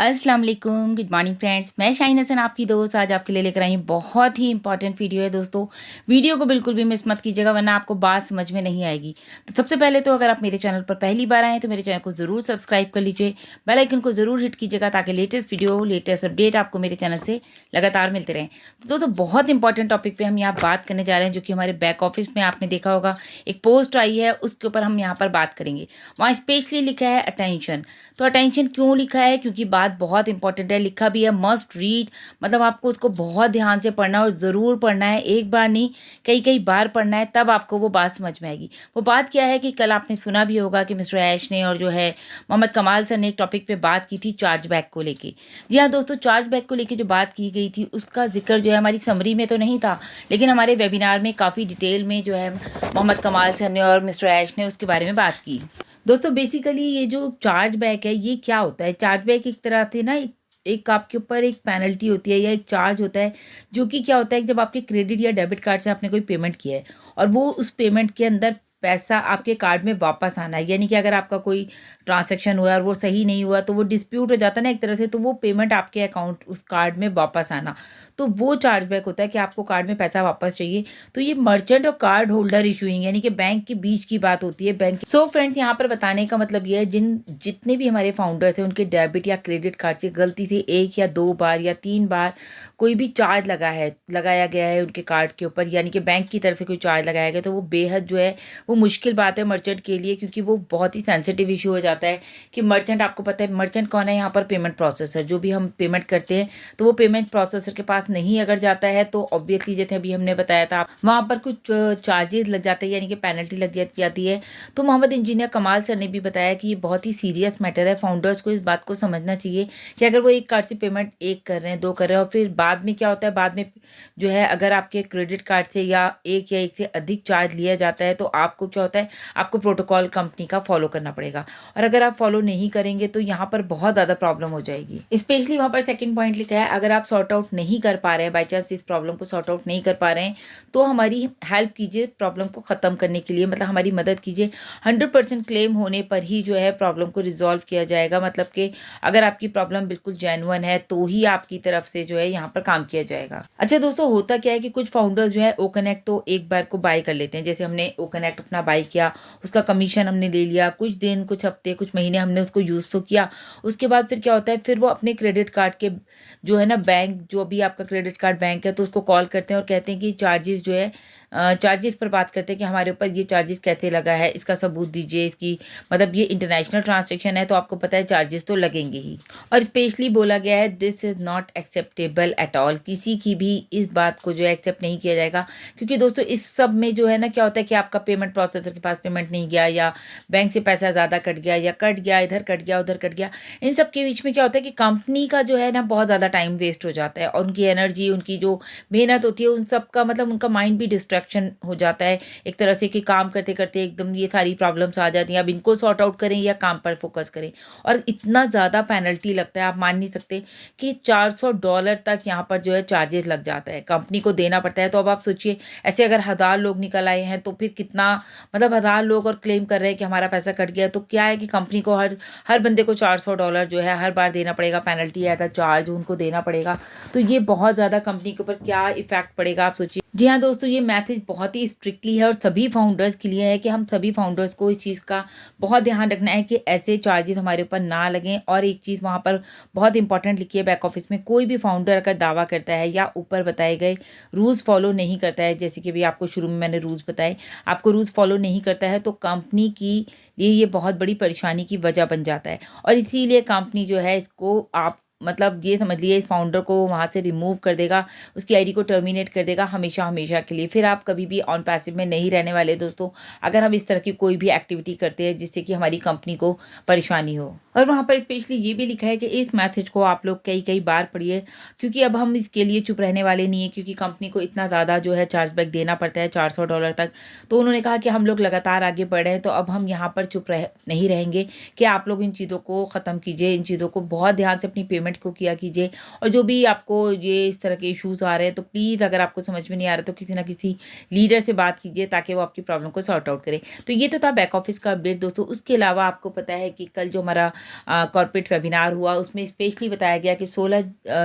अस्सलाम वालेकुम, good morning friends. मैं शाहीन हसन आपकी दोस्त आज आपके लिए लेकर आई हूँ बहुत ही इंपॉर्टेंट वीडियो है दोस्तों। वीडियो को बिल्कुल भी मिस मत कीजिएगा वरना आपको बात समझ में नहीं आएगी। तो सबसे पहले तो अगर आप मेरे चैनल पर पहली बार आए हैं तो मेरे चैनल को ज़रूर सब्सक्राइब कर लीजिए, बेल आइकन को ज़रूर हिट कीजिएगा ताकि लेटेस्ट वीडियो लेटेस्ट अपडेट आपको मेरे चैनल से लगातार मिलते रहें। तो दोस्तों बहुत इंपॉर्टेंट टॉपिक पर हम यहाँ बात करने जा रहे हैं जो कि हमारे बैक ऑफिस में आपने देखा होगा एक पोस्ट आई है, उसके ऊपर हम यहाँ पर बात करेंगे। वहाँ स्पेशली लिखा है अटेंशन। तो अटेंशन क्यों लिखा है? क्योंकि बात बहुत इंपॉर्टेंट है, लिखा भी है मस्ट रीड, मतलब आपको उसको बहुत ध्यान से पढ़ना है और ज़रूर पढ़ना है, एक बार नहीं कई कई बार पढ़ना है, तब आपको वो बात समझ में आएगी। वो बात क्या है कि कल आपने सुना भी होगा कि मिस्टर ऐश ने और जो है मोहम्मद कमाल सर ने एक टॉपिक पे बात की थी चार्ज बैक को लेके। जी हाँ दोस्तों, चार्ज बैक को लेके जो बात की गई थी उसका जिक्र जो है हमारी समरी में तो नहीं था, लेकिन हमारे वेबिनार में काफ़ी डिटेल में जो है मोहम्मद कमाल सर ने और मिस्टर ऐश ने उसके बारे में बात की। दोस्तों बेसिकली ये जो चार्ज बैक है ये क्या होता है? चार्ज बैक एक तरह से ना एक आपके ऊपर एक पेनल्टी होती है या एक चार्ज होता है, जो कि क्या होता है कि जब आपके क्रेडिट या डेबिट कार्ड से आपने कोई पेमेंट किया है और वो उस पेमेंट के अंदर पैसा आपके कार्ड में वापस आना है, यानी कि अगर आपका कोई ट्रांजैक्शन हुआ और वो सही नहीं हुआ तो वो डिस्प्यूट हो जाता है ना एक तरह से, तो वो पेमेंट आपके अकाउंट उस कार्ड में वापस आना, तो वो चार्ज बैक होता है कि आपको कार्ड में पैसा वापस चाहिए। तो ये मर्चेंट और कार्ड होल्डर इशूइंग यानी कि बैंक के बीच की बात होती है। बैंक सो फ्रेंड्स यहाँ पर बताने का मतलब ये है जितने भी हमारे फाउंडर थे उनके डेबिट या क्रेडिट कार्ड से गलती से 1 या 2 बार या 3 बार कोई भी चार्ज लगाया गया है उनके कार्ड के ऊपर, यानी कि बैंक की तरफ से कोई चार्ज लगाया गया, तो वो बेहद जो है वो मुश्किल बात है मर्चेंट के लिए, क्योंकि वो बहुत ही सेंसिटिव इशू हो जाता है कि मर्चेंट, आपको पता है मर्चेंट कौन है यहाँ पर? Payment processor. जो भी हम पेमेंट करते हैं तो वो पेमेंट प्रोसेसर के पास नहीं अगर जाता है तो ऑब्वियसली जैसे अभी हमने बताया था वहाँ पर कुछ चार्जेस लग जाते हैं, यानी कि पेनल्टी लग जाती है। तो मोहम्मद इंजीनियर कमाल सर ने भी बताया कि ये बहुत ही सीरियस मैटर है, फाउंडर्स को इस बात को समझना चाहिए कि अगर वो एक कार्ड से पेमेंट एक कर रहे हैं, 2 कर रहे हैं और फिर बाद में क्या होता है, बाद में जो है अगर आपके क्रेडिट कार्ड से या एक से अधिक चार्ज लिया जाता है तो आपको क्या होता है, आपको प्रोटोकॉल कंपनी का फॉलो करना पड़ेगा, और अगर आप फॉलो नहीं करेंगे तो यहाँ पर बहुत ज़्यादा प्रॉब्लम हो जाएगी। स्पेशली वहाँ पर सेकंड पॉइंट लिखा है, अगर आप सॉर्ट आउट नहीं कर पा रहे हैं, बाई चांस इस प्रॉब्लम को सॉर्ट आउट नहीं कर पा रहे हैं, तो हमारी हेल्प कीजिए प्रॉब्लम को ख़त्म करने के लिए, मतलब हमारी मदद कीजिए। 100% क्लेम होने पर ही जो है प्रॉब्लम को रिजॉल्व किया जाएगा, मतलब कि अगर आपकी प्रॉब्लम बिल्कुल जेन्युइन है तो ही आपकी तरफ से जो है यहाँ पर काम किया जाएगा। अच्छा दोस्तों, होता क्या है कि कुछ फाउंडर्स जो है ओ कनेक्ट तो एक बार को बाय कर लेते हैं, जैसे हमने ओ कनेक्ट अपना बाय किया, उसका कमीशन हमने ले लिया, कुछ दिन कुछ हफ्ते कुछ महीने हमने उसको यूज़ तो किया, उसके बाद फिर क्या होता है, फिर वो अपने क्रेडिट कार्ड के जो है ना बैंक, जो भी आपका क्रेडिट कार्ड बैंक है, तो उसको कॉल करते हैं और कहते हैं कि चार्जेस जो है चार्जेस पर बात करते हैं कि हमारे ऊपर ये चार्जेस कैसे लगा है, इसका सबूत दीजिए, इसकी मतलब ये इंटरनेशनल ट्रांजैक्शन है तो आपको पता है चार्जेस तो लगेंगे ही। और स्पेशली बोला गया है this is not acceptable at all, किसी की भी इस बात को जो है एक्सेप्ट नहीं किया जाएगा, क्योंकि दोस्तों इस सब में जो है ना क्या होता है कि आपका पेमेंट प्रोसेसर के पास पेमेंट नहीं गया, या बैंक से पैसा ज़्यादा कट गया, या कट गया इधर कट गया उधर कट गया, इन सब के बीच में क्या होता है कि कंपनी का जो है ना बहुत ज़्यादा टाइम वेस्ट हो जाता है, और उनकी एनर्जी, उनकी जो मेहनत होती है उन सब का मतलब उनका माइंड भी डिस्ट्रैक्शन हो जाता है एक तरह से, कि काम करते करते एकदम ये सारी प्रॉब्लम्स आ जाती हैं, अब इनको सॉर्ट आउट करें या काम पर फोकस करें, और इतना ज़्यादा पेनल्टी लगता है, आप मान नहीं सकते कि $400 तक यहाँ पर जो है चार्जेस लग जाता है, कंपनी को देना पड़ता है। तो अब आप सोचिए ऐसे अगर 1000 लोग निकल आए हैं तो फिर कितना, मतलब 1000 लोग और क्लेम कर रहे हैं कि हमारा पैसा कट गया, तो क्या है कि कंपनी को हर हर बंदे को $400 जो है हर बार देना पड़ेगा, पेनल्टी है चार्ज उनको देना पड़ेगा, तो ये बहुत ज़्यादा कंपनी के ऊपर क्या इफेक्ट पड़ेगा आप सोचिए। जी हाँ दोस्तों, ये मैसेज बहुत ही स्ट्रिक्टली है और सभी फाउंडर्स के लिए है कि हम सभी फाउंडर्स को इस चीज़ का बहुत ध्यान रखना है कि ऐसे चार्जेस हमारे ऊपर ना लगें। और एक चीज़ वहाँ पर बहुत इंपॉर्टेंट लिखी है बैक ऑफिस में, कोई भी फाउंडर अगर दावा करता है या ऊपर बताए गए रूल्स फॉलो नहीं करता है, जैसे कि भी आपको शुरू में मैंने रूल्स बताए, आपको रूल्स फॉलो नहीं करता है तो कंपनी की ये बहुत बड़ी परेशानी की वजह बन जाता है, और इसीलिए कंपनी जो है इसको आप मतलब ये समझ लिए इस फाउंडर को वहाँ से रिमूव कर देगा, उसकी आईडी को टर्मिनेट कर देगा हमेशा हमेशा के लिए। फिर आप कभी भी ऑन पैसिव में नहीं रहने वाले दोस्तों, अगर हम इस तरह की कोई भी एक्टिविटी करते हैं जिससे कि हमारी कंपनी को परेशानी हो। और वहाँ पर स्पेशली ये भी लिखा है कि इस मैसेज को आप लोग कई कई बार पढ़िए, क्योंकि अब हम इसके लिए चुप रहने वाले नहीं है, क्योंकि कंपनी को इतना ज़्यादा जो है चार्जबैक देना पड़ता है $400 तक। तो उन्होंने कहा कि हम लोग लगातार आगे बढ़ रहे हैं, तो अब हम यहाँ पर चुप नहीं रहेंगे कि आप लोग इन चीज़ों को ख़त्म कीजिए, इन चीज़ों को बहुत ध्यान से अपनी पेमेंट पेमेंट को किया कीजिए। और जो भी आपको ये इस तरह के इश्यूज़ आ रहे हैं, तो प्लीज़ अगर आपको समझ में नहीं आ रहा तो किसी न किसी लीडर से बात कीजिए ताकि वो आपकी प्रॉब्लम को सॉर्ट आउट करे। तो ये तो था बैक ऑफिस का अपडेट दोस्तों। उसके अलावा आपको पता है कि कल जो हमारा कॉर्पोरेट वेबिनार हुआ, उसमें स्पेशली बताया गया कि 16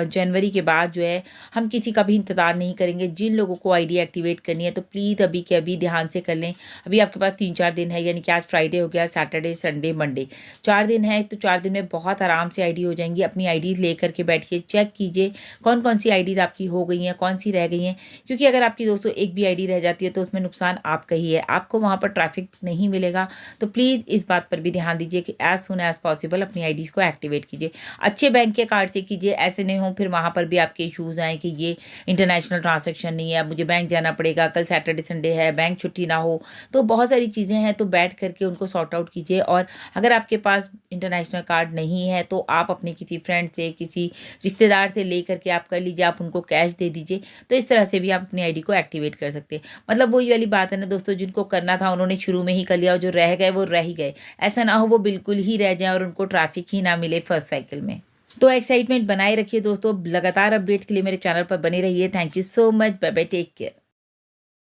जनवरी के बाद जो है हम किसी का भी इंतज़ार नहीं करेंगे। जिन लोगों को आईडी एक्टिवेट करनी है तो प्लीज़ अभी के अभी ध्यान से कर लें। अभी आपके पास 3-4 दिन है, यानी कि आज फ्राइडे हो गया, सैटरडे, संडे, मंडे, 4 दिन है। तो 4 दिन में बहुत आराम से आईडी हो जाएंगी। अपनी आईडी लेकर के बैठिए, चेक कीजिए कौन कौन सी आईडीज आपकी हो गई हैं, कौन सी रह गई हैं। क्योंकि अगर आपकी दोस्तों एक भी आईडी रह जाती है तो उसमें नुकसान आपका ही है, आपको वहाँ पर ट्रैफिक नहीं मिलेगा। तो प्लीज़ इस बात पर भी ध्यान दीजिए कि एज सुन एज पॉसिबल अपनी आईडीज़ को एक्टिवेट कीजिए। अच्छे बैंक के कार्ड से कीजिए, ऐसे नहीं हो फिर वहाँ पर भी आपके इश्यूज़ आएँ कि ये इंटरनेशनल ट्रांजैक्शन नहीं है, अब मुझे बैंक जाना पड़ेगा, कल सैटरडे संडे है, बैंक छुट्टी ना हो। तो बहुत सारी चीज़ें हैं, तो बैठ करके उनको सॉर्ट आउट कीजिए। और अगर आपके पास इंटरनेशनल कार्ड नहीं है तो आप अपने किसी फ्रेंड से, किसी रिश्तेदार से ले करके आप कर लीजिए, आप उनको कैश दे दीजिए। तो इस तरह से भी आप अपनी आईडी को एक्टिवेट कर सकते हैं। मतलब वही वाली बात है ना दोस्तों, जिनको करना था उन्होंने शुरू में ही कर लिया और जो रह गए वो रह ही गए। ऐसा ना हो वो बिल्कुल ही रह जाएँ और उनको ट्रैफिक ही ना मिले फर्स्ट साइकिल में। तो एक्साइटमेंट बनाए रखिए दोस्तों। लगातार अपडेट्स के लिए मेरे चैनल पर बने रहिए। Thank you so much. Bye bye, take care.